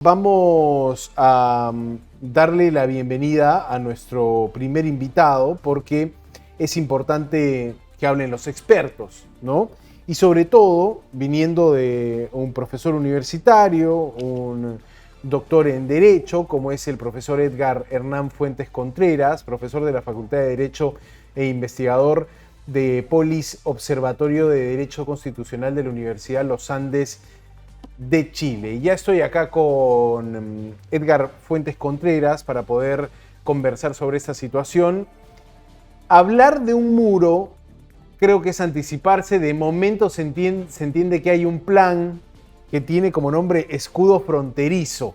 Vamos a darle la bienvenida a nuestro primer invitado porque es importante que hablen los expertos, ¿no? Y sobre todo, viniendo de un profesor universitario, un doctor en Derecho, como es el profesor Edgar Hernán Fuentes Contreras, profesor de la Facultad de Derecho e investigador de Polis Observatorio de Derecho Constitucional de la Universidad Los Andes de Chile. Y ya estoy acá con Edgar Fuentes Contreras para poder conversar sobre esta situación. Hablar de un muro creo que es anticiparse. De momento se entiende que hay un plan que tiene como nombre escudo fronterizo.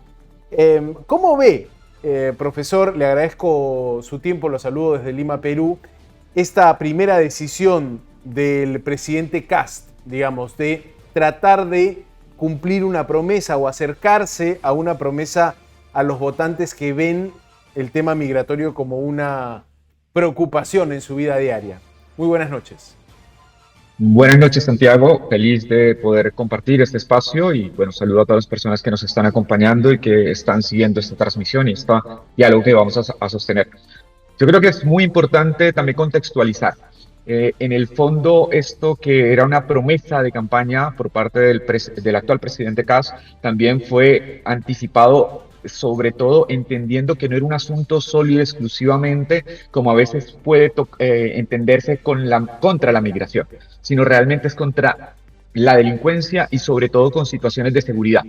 ¿Cómo ve, profesor? Le agradezco su tiempo, lo saludo desde Lima, Perú. Esta primera decisión del presidente Kast, digamos, de tratar de cumplir una promesa o acercarse a una promesa a los votantes que ven el tema migratorio como una preocupación en su vida diaria. Muy buenas noches. Buenas noches, Santiago. Feliz de poder compartir este espacio y bueno, saludo a todas las personas que nos están acompañando y que están siguiendo esta transmisión y este diálogo que vamos a sostener. Yo creo que es muy importante también contextualizar. En el fondo, esto que era una promesa de campaña por parte del actual presidente Kast también fue anticipado, sobre todo entendiendo que no era un asunto solo y exclusivamente, como a veces puede entenderse contra la migración, sino realmente es contra la delincuencia y sobre todo con situaciones de seguridad.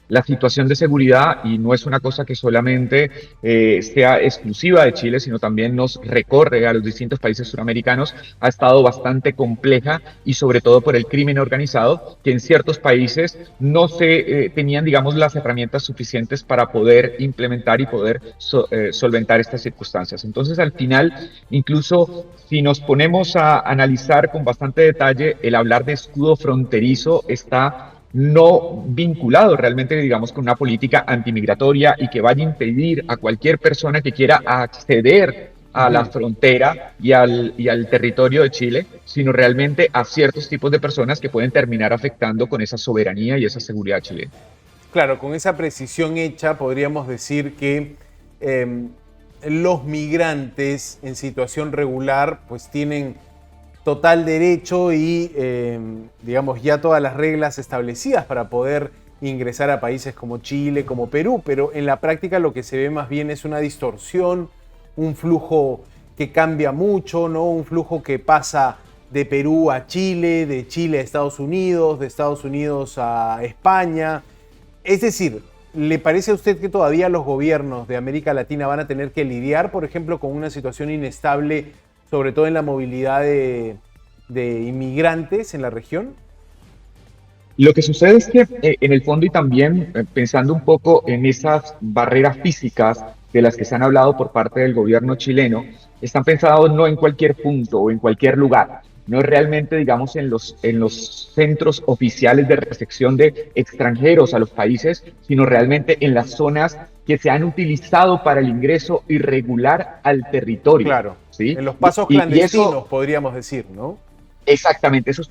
La situación de seguridad, y no es una cosa que solamente sea exclusiva de Chile, sino también nos recorre a los distintos países suramericanos, ha estado bastante compleja y sobre todo por el crimen organizado, que en ciertos países no se tenían, digamos, las herramientas suficientes para poder implementar y poder solventar estas circunstancias. Entonces, al final, incluso si nos ponemos a analizar con bastante detalle, el hablar de escudo fronterizo está no vinculado realmente, digamos, con una política antimigratoria y que vaya a impedir a cualquier persona que quiera acceder a la frontera y al territorio de Chile, sino realmente a ciertos tipos de personas que pueden terminar afectando con esa soberanía y esa seguridad chilena. Claro, con esa precisión hecha podríamos decir que los migrantes en situación regular pues tienen total derecho y, digamos, ya todas las reglas establecidas para poder ingresar a países como Chile, como Perú, pero en la práctica lo que se ve más bien es una distorsión, un flujo que cambia mucho, ¿no? Un flujo que pasa de Perú a Chile, de Chile a Estados Unidos, de Estados Unidos a España. Es decir, ¿le parece a usted que todavía los gobiernos de América Latina van a tener que lidiar, por ejemplo, con una situación inestable, sobre todo en la movilidad de inmigrantes en la región? Lo que sucede es que en el fondo y también pensando un poco en esas barreras físicas de las que se han hablado por parte del gobierno chileno, están pensados no en cualquier punto o en cualquier lugar, no es realmente, digamos, en los centros oficiales de recepción de extranjeros a los países, sino realmente en las zonas que se han utilizado para el ingreso irregular al territorio. Claro, ¿Sí? en los pasos Y clandestinos eso, podríamos decir, ¿no? exactamente, esos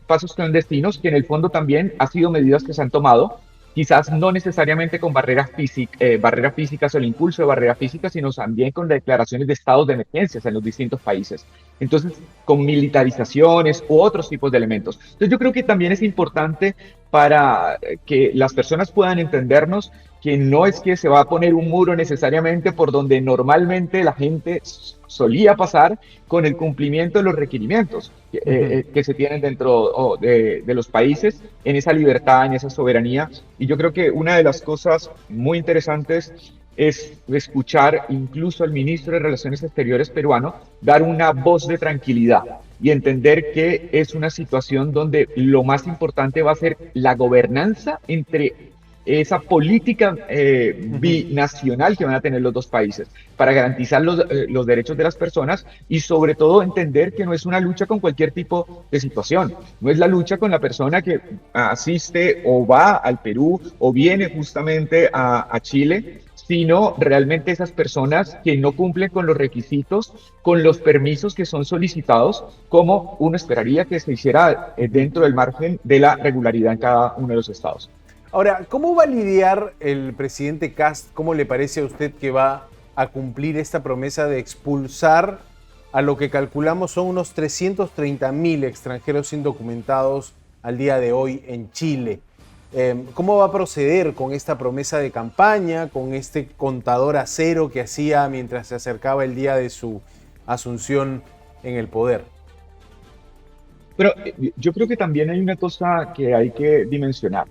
pasos clandestinos que en el fondo también han sido medidas que se han tomado, quizás no necesariamente con barreras físicas o el impulso de barreras físicas, sino también con declaraciones de estados de emergencias en los distintos países. Entonces, con militarizaciones u otros tipos de elementos. Entonces, yo creo que también es importante para que las personas puedan entendernos que no es que se va a poner un muro necesariamente por donde normalmente la gente solía pasar con el cumplimiento de los requerimientos que se tienen dentro de los países en esa libertad, en esa soberanía. Y yo creo que una de las cosas muy interesantes es escuchar incluso al ministro de Relaciones Exteriores peruano dar una voz de tranquilidad y entender que es una situación donde lo más importante va a ser la gobernanza entre esa política binacional que van a tener los dos países para garantizar los derechos de las personas y sobre todo entender que no es una lucha con cualquier tipo de situación, no es la lucha con la persona que asiste o va al Perú o viene justamente a Chile, sino realmente esas personas que no cumplen con los requisitos, con los permisos que son solicitados, como uno esperaría que se hiciera dentro del margen de la regularidad en cada uno de los estados. Ahora, ¿cómo va a lidiar el presidente Kast? ¿Cómo le parece a usted que va a cumplir esta promesa de expulsar a lo que calculamos son unos 330.000 extranjeros indocumentados al día de hoy en Chile? ¿Cómo va a proceder con esta promesa de campaña, con este contador a cero que hacía mientras se acercaba el día de su asunción en el poder? Pero yo creo que también hay una cosa que hay que dimensionar.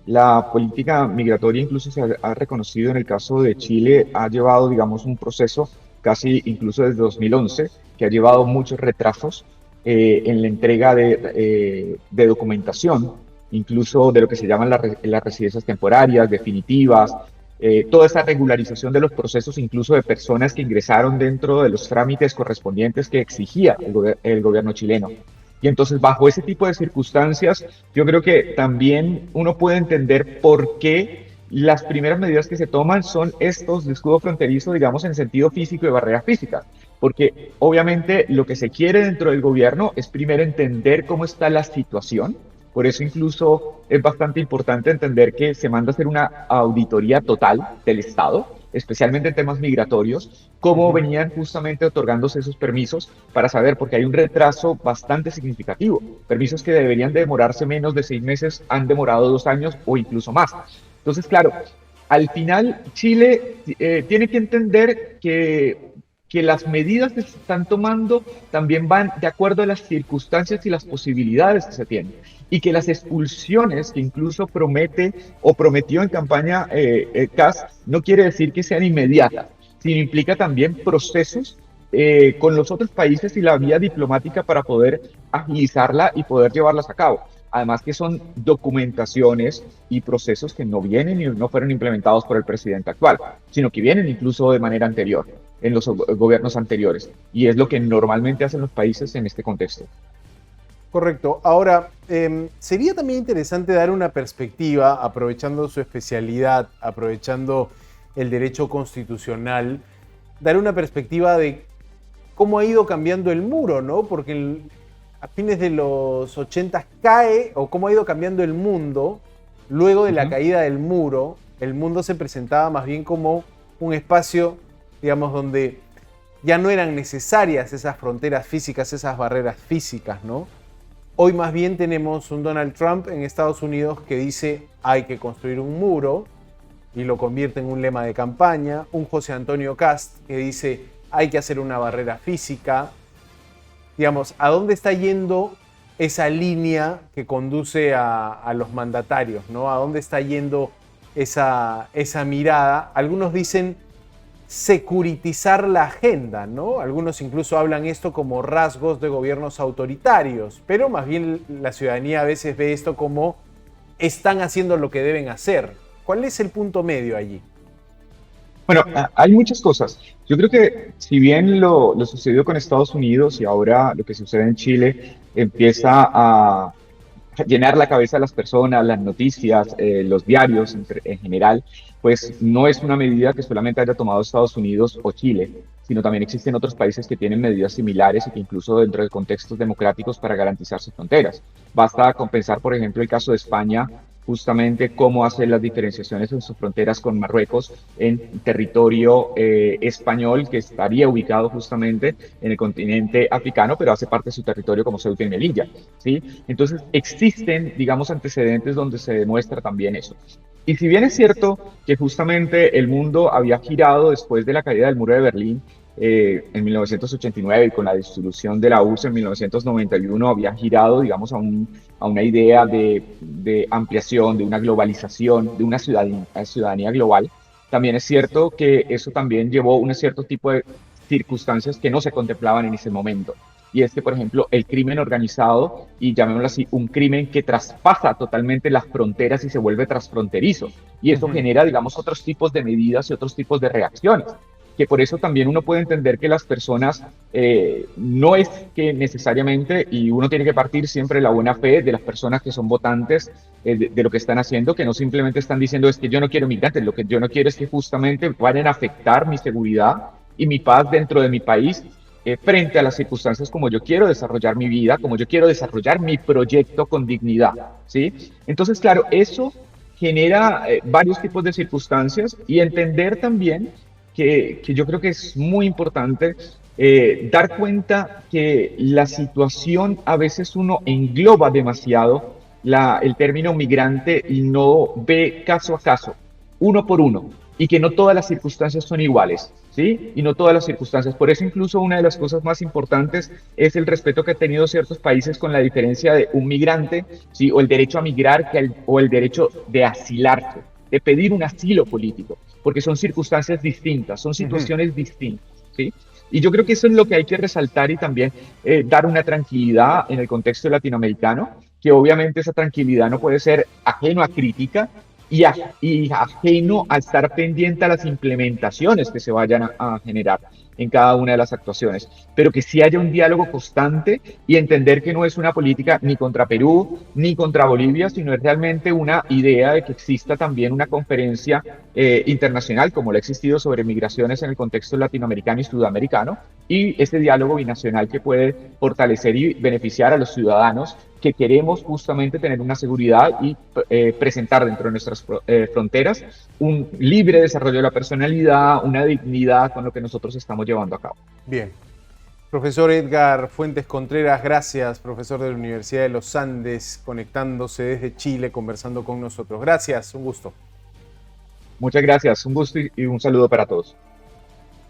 La política migratoria incluso se ha reconocido en el caso de Chile, ha llevado, digamos, un proceso casi incluso desde 2011, que ha llevado muchos retrasos en la entrega de documentación, incluso de lo que se llaman las residencias temporarias, definitivas, toda esa regularización de los procesos, incluso de personas que ingresaron dentro de los trámites correspondientes que exigía el gobierno chileno. Y entonces, bajo ese tipo de circunstancias, yo creo que también uno puede entender por qué las primeras medidas que se toman son estos de escudo fronterizo, digamos, en sentido físico y barreras físicas. Porque obviamente lo que se quiere dentro del gobierno es primero entender cómo está la situación. Por eso incluso es bastante importante entender que se manda a hacer una auditoría total del Estado, especialmente en temas migratorios, cómo venían justamente otorgándose esos permisos para saber, porque hay un retraso bastante significativo. Permisos que deberían demorarse menos de 6 meses han demorado 2 años o incluso más. Entonces, claro, al final Chile tiene que entender que las medidas que se están tomando también van de acuerdo a las circunstancias y las posibilidades que se tienen. Y que las expulsiones que incluso promete o prometió en campaña Kast no quiere decir que sean inmediatas, sino implica también procesos con los otros países y la vía diplomática para poder agilizarla y poder llevarlas a cabo. Además que son documentaciones y procesos que no vienen y no fueron implementados por el presidente actual, sino que vienen incluso de manera anterior, en los gobiernos anteriores. Y es lo que normalmente hacen los países en este contexto. Correcto. Ahora, sería también interesante dar una perspectiva, aprovechando su especialidad, aprovechando el derecho constitucional, dar una perspectiva de cómo ha ido cambiando el muro, ¿no? Porque a fines de los 80 cae, o cómo ha ido cambiando el mundo, luego de la caída del muro, el mundo se presentaba más bien como un espacio, digamos, donde ya no eran necesarias esas fronteras físicas, esas barreras físicas, ¿no? Hoy más bien tenemos un Donald Trump en Estados Unidos que dice hay que construir un muro y lo convierte en un lema de campaña, un José Antonio Kast que dice hay que hacer una barrera física. Digamos, ¿a dónde está yendo esa línea que conduce a los mandatarios, ¿no? ¿A dónde está yendo esa mirada? Algunos dicen securitizar la agenda, ¿no? Algunos incluso hablan esto como rasgos de gobiernos autoritarios, pero más bien la ciudadanía a veces ve esto como están haciendo lo que deben hacer. ¿Cuál es el punto medio allí? Bueno, hay muchas cosas. Yo creo que si bien lo sucedió con Estados Unidos y ahora lo que sucede en Chile empieza a llenar la cabeza de las personas, las noticias, los diarios en general, pues no es una medida que solamente haya tomado Estados Unidos o Chile, sino también existen otros países que tienen medidas similares y que incluso dentro de contextos democráticos para garantizar sus fronteras. Basta con pensar, por ejemplo, el caso de España, justamente cómo hace las diferenciaciones en sus fronteras con Marruecos en territorio español que estaría ubicado justamente en el continente africano, pero hace parte de su territorio como Ceuta y Melilla, ¿sí? Entonces existen, digamos, antecedentes donde se demuestra también eso. Y si bien es cierto que justamente el mundo había girado después de la caída del muro de Berlín en 1989 y con la disolución de la URSS en 1991 había girado, digamos, a una idea de ampliación, de una globalización, de una ciudadanía global. También es cierto que eso también llevó un cierto tipo de circunstancias que no se contemplaban en ese momento. Y es que, por ejemplo, el crimen organizado, y llamémoslo así, un crimen que traspasa totalmente las fronteras y se vuelve transfronterizo. Y eso genera, digamos, otros tipos de medidas y otros tipos de reacciones. Que por eso también uno puede entender que las personas no es que necesariamente, y uno tiene que partir siempre de la buena fe de las personas que son votantes de lo que están haciendo, que no simplemente están diciendo es que yo no quiero migrantes, lo que yo no quiero es que justamente vayan a afectar mi seguridad y mi paz dentro de mi país frente a las circunstancias como yo quiero desarrollar mi vida, como yo quiero desarrollar mi proyecto con dignidad, ¿sí? Entonces, claro, eso genera varios tipos de circunstancias y entender también que yo creo que es muy importante dar cuenta que la situación a veces uno engloba demasiado el término migrante y no ve caso a caso, uno por uno, y que no todas las circunstancias son iguales, ¿sí? Y no todas las circunstancias. Por eso incluso una de las cosas más importantes es el respeto que han tenido ciertos países con la diferencia de un migrante, ¿sí? O el derecho a migrar o el derecho de asilarse, de pedir un asilo político, porque son circunstancias distintas, son situaciones distintas, ¿sí? Y yo creo que eso es lo que hay que resaltar y también dar una tranquilidad en el contexto latinoamericano, que obviamente esa tranquilidad no puede ser ajeno a crítica y ajeno a estar pendiente a las implementaciones que se vayan a generar en cada una de las actuaciones, pero que sí haya un diálogo constante y entender que no es una política ni contra Perú ni contra Bolivia, sino es realmente una idea de que exista también una conferencia internacional, como lo ha existido sobre migraciones en el contexto latinoamericano y sudamericano, y este diálogo binacional que puede fortalecer y beneficiar a los ciudadanos que queremos justamente tener una seguridad y presentar dentro de nuestras fronteras un libre desarrollo de la personalidad, una dignidad con lo que nosotros estamos llevando a cabo. Bien. Profesor Edgar Fuentes Contreras, gracias, profesor de la Universidad de los Andes, conectándose desde Chile, conversando con nosotros. Gracias, un gusto. Muchas gracias, un gusto y un saludo para todos.